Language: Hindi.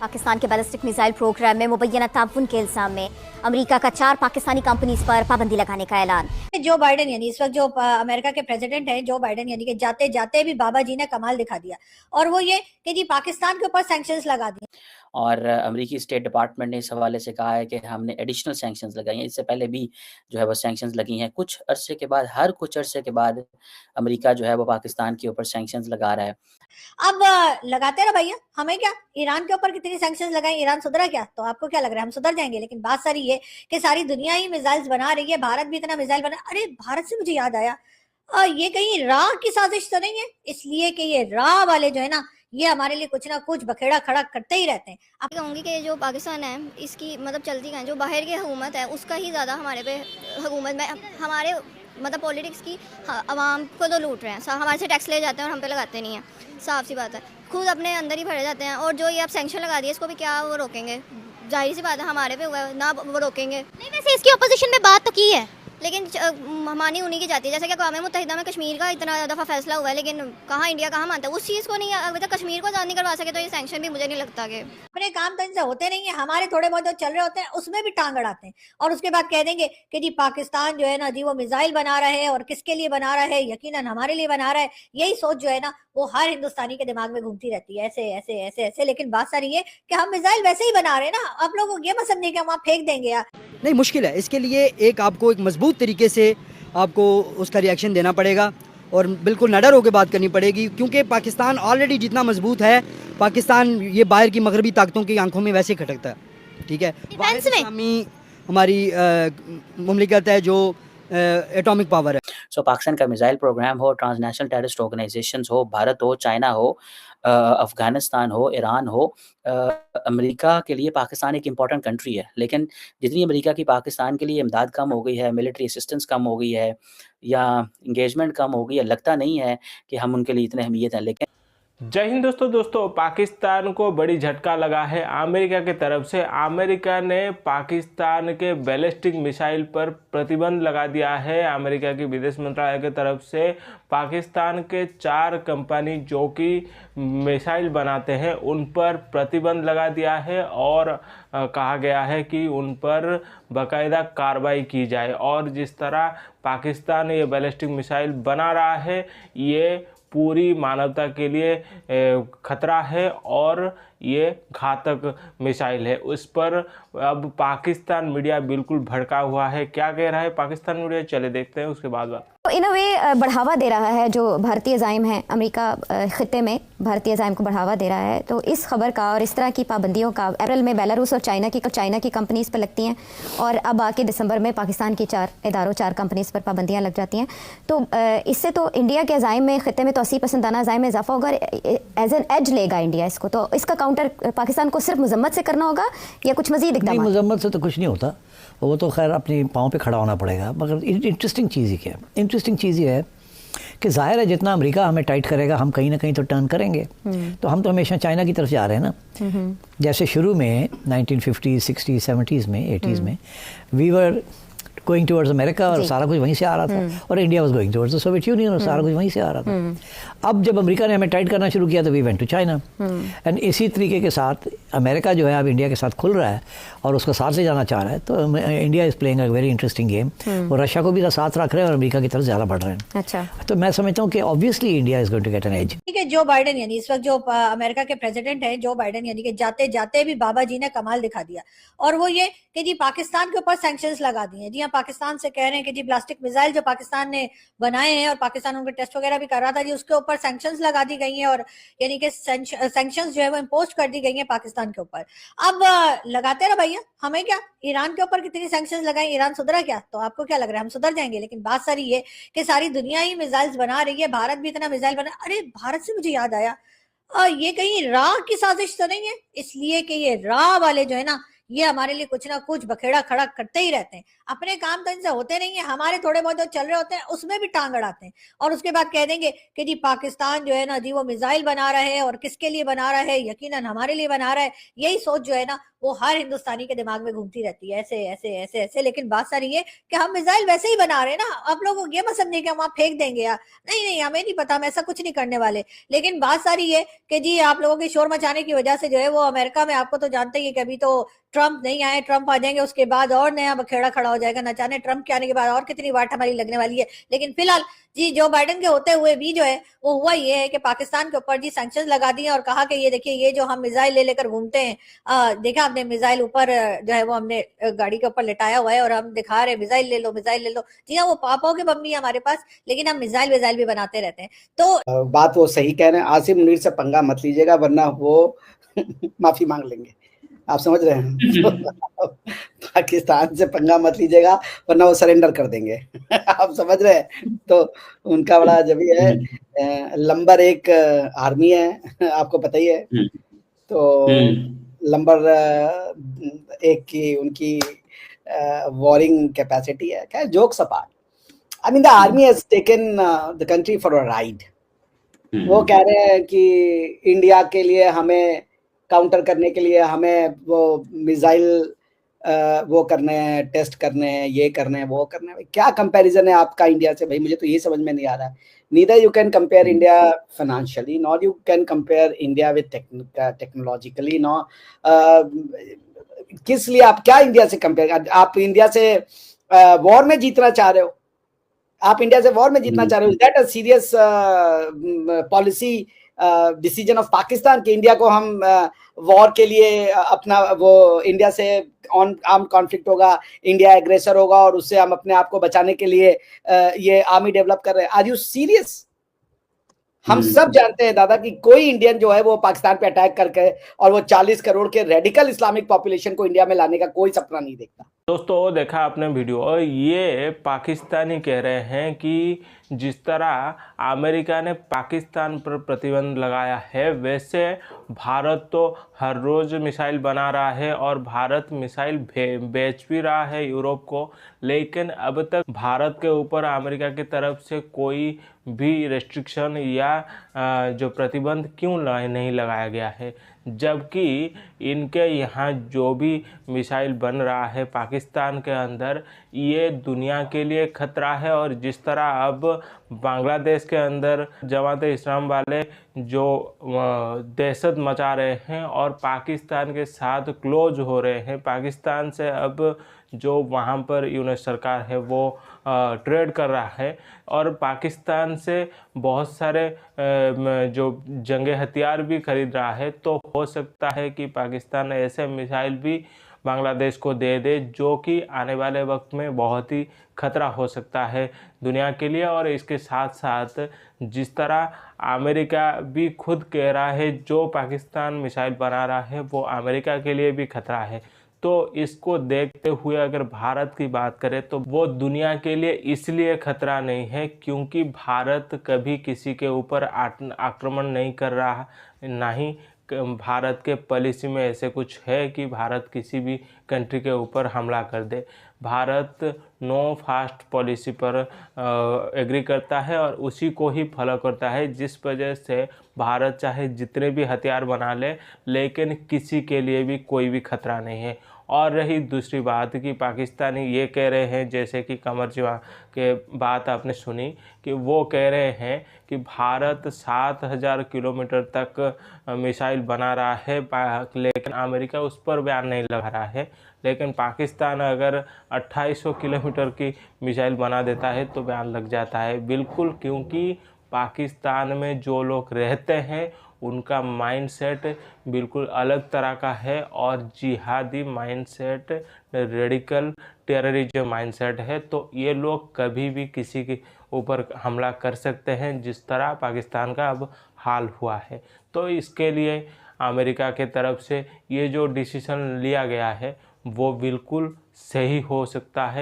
पाकिस्तान के बैलिस्टिक मिसाइल प्रोग्राम में मुबैना ताउन के इल्जाम में अमेरिका का 4 पाकिस्तानी कंपनीज पर पाबंदी लगाने का ऐलान। जो बाइडेन यानी इस वक्त जो अमेरिका के प्रेसिडेंट हैं, जो बाइडेन यानी कि जाते जाते भी बाबा जी ने कमाल दिखा दिया, और वो ये कि जी पाकिस्तान के ऊपर सैंक्शंस लगा दिए। और अमेरिकी स्टेट डिपार्टमेंट ने इस हवाले से कहा है कि हमने एडिशनल सैंक्शंस लगाई हैं। इससे पहले भी जो है वो सैंक्शंस लगी हैं। कुछ अरसे के बाद, हर कुछ अरसे के बाद अमेरिका जो है वो पाकिस्तान के ऊपर सैंक्शंस लगा रहा है। अब लगाते रहो भैया, हमें क्या, ईरान के ऊपर कितनी सैंक्शंस लगाए, ईरान सुधरा क्या? तो आपको क्या लग रहा है हम सुधर जाएंगे? लेकिन बात सारी ये कि सारी दुनिया ही मिसाइल्स बना रही है, भारत भी इतना मिसाइल बना। अरे भारत से मुझे याद आया, ये कहीं राह की साजिश तो नहीं है? इसलिए कि ये राह वाले जो है ना, ये हमारे लिए कुछ ना कुछ बखेड़ा खड़ा करते ही रहते हैं। आप कहूँगी कि जो पाकिस्तान है इसकी मतलब चलती का जो बाहर की हुकूमत है उसका ही ज़्यादा हमारे पे हुकूमत में हमारे मतलब पॉलिटिक्स की आवाम को तो लूट रहे हैं। हमारे से टैक्स ले जाते हैं और हम पे लगाते नहीं हैं। साफ सी बात है, खुद अपने अंदर ही भरे जाते हैं। और जो ये आप सैंक्शन लगा दिए इसको भी क्या वो रोकेंगे? जाहिर सी बात है हमारे पे हुआ ना वो रोकेंगे। नहीं, वैसे इसकी अपोजिशन में बात तो की है, लेकिन मानी उन्हीं की जाती है। जैसे कि अक़वाम मुत्तहिदा में कश्मीर का इतना दफ़ा फैसला हुआ है, लेकिन कहाँ इंडिया कहाँ मानता है उस चीज़ को? नहीं, अगर तक कश्मीर को आज़ाद नहीं करवा सके तो ये सैंक्शन भी मुझे नहीं लगता कि अपने काम तो इनसे होते नहीं है। हमारे थोड़े बहुत जो चल रहे होते हैं उसमें भी टांग अड़ाते हैं, और उसके बाद कह देंगे कि जी पाकिस्तान जो है ना जी वो मिसाइल बना रहा है, और किसके लिए बना रहा है? यकीनन हमारे लिए बना रहा है। यही सोच जो है ना वो हर हिंदुस्तानी के दिमाग में घूमती रहती है, ऐसे ऐसे ऐसे ऐसे। लेकिन बात सारी ये कि हम मिसाइल वैसे ही बना रहे हैं ना, आप लोग ये मत समझिए कि हम वहाँ फेंक देंगे यार। नहीं, मुश्किल है। इसके लिए एक आपको एक मजबूत तरीके से आपको उसका रिएक्शन देना पड़ेगा और बिल्कुल नडर होकर बात करनी पड़ेगी, क्योंकि पाकिस्तान ऑलरेडी जितना मजबूत है, पाकिस्तान ये बाहर की मगरबी ताकतों की आंखों में वैसे खटकता है। ठीक है, डिफेंस में इस्लामी हमारी मुमलिकत है जो एटॉमिक पावर है। सो पाकिस्तान का मिसाइल प्रोग्राम हो, ट्रांसनेशनल टेररिस्ट ऑर्गेनाइजेशंस हो, भारत हो, चाइना हो, अफ़गानिस्तान हो, ईरान हो, अमेरिका के लिए पाकिस्तान एक इम्पॉर्टेंट कंट्री है। लेकिन जितनी अमेरिका की पाकिस्तान के लिए इमदाद कम हो गई है, मिलिट्री असिस्टेंस कम हो गई है या इंगेजमेंट कम हो गई है, लगता नहीं है कि हम उनके लिए इतने अहमियत हैं। लेकिन जय हिंद दोस्तों पाकिस्तान को बड़ी झटका लगा है अमेरिका की तरफ से। अमेरिका ने पाकिस्तान के बैलिस्टिक मिसाइल पर प्रतिबंध लगा दिया है। अमेरिका की विदेश मंत्रालय की तरफ से पाकिस्तान के 4 कंपनी जो कि मिसाइल बनाते हैं उन पर प्रतिबंध लगा दिया है, और कहा गया है कि उन पर बाकायदा कार्रवाई की जाए। और जिस तरह पाकिस्तान ये बैलिस्टिक मिसाइल बना रहा है, ये पूरी मानवता के लिए खतरा है और ये घातक मिसाइल है। उस पर अब पाकिस्तान मीडिया बिल्कुल भड़का हुआ है। क्या कह रहा है पाकिस्तान मीडिया, चले देखते हैं, उसके बाद बात। तो इन अ वे बढ़ावा दे रहा है जो भारतीय ज़ाइम है, अमेरिका ख़ित्ते में भारतीय ज़ाइम को बढ़ावा दे रहा है। तो इस खबर का और इस तरह की पाबंदियों का अप्रैल में बेलारूस और चाइना की कंपनीज़ पर लगती हैं, और अब आके दिसंबर में पाकिस्तान की 4 कंपनीज़ पर पाबंदियाँ लग जाती हैं। तो इससे तो इंडिया के ज़ाइम में ख़ित्ते में तो 80% दाना ज़ाइम में इजाफा होगा, एज एन एज लेगा इंडिया इसको। तो इसका काउंटर पाकिस्तान को सिर्फ मजम्मत से करना होगा या कुछ मज़ीद इक़दाम? मजम्मत से तो कुछ नहीं होता, वो तो खैर अपने पाँव पे खड़ा होना पड़ेगा। मगर इंटरेस्टिंग चीज़ ही क्या है, इंटरेस्टिंग चीज़ ये है कि ज़ाहिर है जितना अमेरिका हमें टाइट करेगा हम कहीं ना कहीं तो टर्न करेंगे। तो हम तो हमेशा चाइना की तरफ जा रहे हैं ना। जैसे शुरू में 1950s, 60s, 70s में, 80s में we were going towards America, और सारा कुछ वहीं से आ रहा था, और India was going towards the Soviet Union, और सारा कुछ वहीं से आ रहा था। अब जब अमेरिका ने हमें टाइट करना शुरू किया तो we went to China. And इसी तरीके के साथ अमेरिका जो है अब इंडिया के साथ खुल रहा है और उसका साथ से जाना चाह रहा है। तो India is playing a very interesting game, और रशिया को भी साथ रख रहे हैं और अमेरिका की तरफ ज़्यादा बढ़ रहे हैं। अच्छा, तो मैं समझता हूँ कि obviously India is going to get an edge. ठीक है, जो बाइडेन यानी इस वक्त जो अमेरिका के प्रेसिडेंट हैं, जो बाइडेन यानी कि जाते जाते भी बाबा जी ने कमाल दिखा दिया, और वो ये कि जी पाकिस्तान के ऊपर सैंक्शंस लगा दिए। जी हाँ, पाकिस्तान से कह रहे हैं कि जी प्लास्टिक मिसाइल जो पाकिस्तान ने बनाए हैं और पाकिस्तान उनके टेस्ट वगैरह भी कर रहा था जी, उसके ऊपर सैंक्शंस लगा दी गई हैं, और यानी कि सैंक्शंस जो है वो इम्पोज कर दी गई हैं पाकिस्तान के ऊपर। अब लगाते रहो भैया, हमें क्या, ईरान के ऊपर कितनी सैंक्शंस लगाई, ईरान सुधरा क्या? तो आपको क्या लग रहा है हम सुधर जाएंगे? लेकिन बात सारी ये कि सारी दुनिया ही मिसाइल्स बना रही है, भारत भी इतना मिसाइल बना। अरे भारत से मुझे याद आया, ये कहीं राह की साजिश तो नहीं है? इसलिए कि ये राह वाले जो है ना ये हमारे लिए कुछ ना कुछ बखेड़ा खड़ा करते ही रहते हैं। अपने काम तो इनसे होते नहीं है, हमारे थोड़े बहुत जो चल रहे होते हैं उसमें भी टांग अड़ाते हैं, और उसके बाद कह देंगे कि जी पाकिस्तान जो है ना जी वो मिसाइल बना रहा है, और किसके लिए बना रहा है, यकीनन हमारे लिए बना रहा है। यही सोच जो है ना वो हर हिंदुस्तानी के दिमाग में घूमती रहती है, ऐसे ऐसे ऐसे ऐसे। लेकिन बात सारी ये कि हम मिसाइल वैसे ही बना रहे हैं ना, आप लोगों को ये मत समझिए कि हम वहां फेंक देंगे यार, नहीं नहीं, हमें नहीं पता, हम ऐसा कुछ नहीं करने वाले। लेकिन बात सारी ये कि जी आप लोगों के शोर मचाने की वजह से जो है वो अमेरिका में, आपको तो जानते ही है कि अभी तो ट्रंप नहीं आए, ट्रंप आ जाएंगे उसके बाद और नया बखेड़ा खड़ा हो जाएगा, न जाने ट्रंप के आने के बाद और कितनी वाट हमारी लगने वाली है। लेकिन फिलहाल जी जो बाइडेन के होते हुए भी जो है वो हुआ ये है कि पाकिस्तान के ऊपर जी सैंक्शन लगा दिए और कहा कि ये देखिए ये जो हम मिसाइल ले लेकर घूमते हैं, देखा आपने मिसाइल ऊपर जो है वो हमने गाड़ी के ऊपर लिटाया हुआ है और हम दिखा रहे हैं मिसाइल ले लो मिसाइल ले लो। जी हाँ, वो पापाओं की बम्बी है हमारे पास, लेकिन हम मिसाइल विसाइल भी बनाते रहते हैं। तो बात वो सही कह रहे हैं, आसिम मुनीर से पंगा मत लीजिएगा वरना वो माफी मांग लेंगे, आप समझ रहे हैं। पाकिस्तान से पंगा मत लीजिएगा वरना वो सरेंडर कर देंगे। आप समझ रहे हैं, तो उनका बड़ा जब है नंबर 1 आर्मी है, आपको पता ही है। तो नंबर 1 की उनकी वॉरिंग कैपेसिटी है। क्या jokes apart, I mean the army has taken the country for a ride. वो कह रहे हैं कि इंडिया के लिए हमें काउंटर करने के लिए हमें वो मिसाइल वो करने हैं, टेस्ट करने हैं, ये करने हैं, वो करने हैं। क्या कंपैरिजन है आपका इंडिया से भाई, मुझे तो ये समझ में नहीं आ रहा है। Neither you can compare India financially, not you can compare India with technologically, no. किस लिए आप क्या इंडिया से कंपेयर, आप इंडिया से वॉर में जीतना चाह रहे हो, आप इंडिया से वॉर में जीतना चाह रहे हो? Is that a serious policy decision of Pakistan कि इंडिया को हम वॉर के लिए अपना वो इंडिया से आर्म कॉन्फ्लिक्ट होगा, इंडिया एग्रेसर होगा और उससे हम अपने आप को बचाने के लिए ये आर्मी डेवलप कर रहे हैं? Are you serious? हम सब जानते हैं दादा कि कोई इंडियन जो है वो पाकिस्तान पे अटैक करके और वो 40 करोड़ के रेडिकल इस्लामिक पॉपुलेशन को इंडिया में लाने का कोई सपना नहीं देखता। दोस्तों देखा आपने वीडियो, और ये पाकिस्तानी कह रहे हैं कि जिस तरह अमेरिका ने पाकिस्तान पर प्रतिबंध लगाया है वैसे भारत तो हर रोज़ मिसाइल बना रहा है और भारत मिसाइल बेच भी रहा है यूरोप को, लेकिन अब तक भारत के ऊपर अमेरिका की तरफ से कोई भी रेस्ट्रिक्शन या जो प्रतिबंध क्यों नहीं लगाया गया है, जबकि इनके यहाँ जो भी मिसाइल बन रहा है पाकिस्तान के अंदर ये दुनिया के लिए खतरा है। और जिस तरह अब बांग्लादेश के अंदर जमात इस्लाम वाले जो दहशत मचा रहे हैं और पाकिस्तान के साथ क्लोज हो रहे हैं, पाकिस्तान से अब जो वहाँ पर यूनिट सरकार है वो ट्रेड कर रहा है और पाकिस्तान से बहुत सारे जो जंगे हथियार भी खरीद रहा है, तो हो सकता है कि पाकिस्तान ऐसे मिसाइल भी बांग्लादेश को दे दे जो कि आने वाले वक्त में बहुत ही खतरा हो सकता है दुनिया के लिए। और इसके साथ साथ जिस तरह अमेरिका भी खुद कह रहा है जो पाकिस्तान मिसाइल बना रहा है वो अमेरिका के लिए भी खतरा है, तो इसको देखते हुए अगर भारत की बात करें तो वो दुनिया के लिए इसलिए खतरा नहीं है क्योंकि भारत कभी किसी के ऊपर आक्रमण नहीं कर रहा, ना ही भारत के पॉलिसी में ऐसे कुछ है कि भारत किसी भी कंट्री के ऊपर हमला कर दे। भारत नो फास्ट पॉलिसी पर एग्री करता है और उसी को ही फॉलो करता है, जिस वजह से भारत चाहे जितने भी हथियार बना ले लेकिन किसी के लिए भी कोई भी खतरा नहीं है। और रही दूसरी बात कि पाकिस्तानी ये कह रहे हैं, जैसे कि कमरजीवा के बात आपने सुनी कि वो कह रहे हैं कि भारत 7000 किलोमीटर तक मिसाइल बना रहा है, लेकिन अमेरिका उस पर बयान नहीं लगा रहा है। लेकिन पाकिस्तान अगर 2800 किलोमीटर की मिसाइल बना देता है तो बयान लग जाता है, बिल्कुल, क्योंकि पाकिस्तान में जो लोग रहते हैं उनका माइंडसेट बिल्कुल अलग तरह का है और जिहादी माइंडसेट, रेडिकल टेररिज्म माइंडसेट है। तो ये लोग कभी भी किसी के ऊपर हमला कर सकते हैं, जिस तरह पाकिस्तान का अब हाल हुआ है। तो इसके लिए अमेरिका के तरफ से ये जो डिसीजन लिया गया है वो बिल्कुल सही हो सकता है।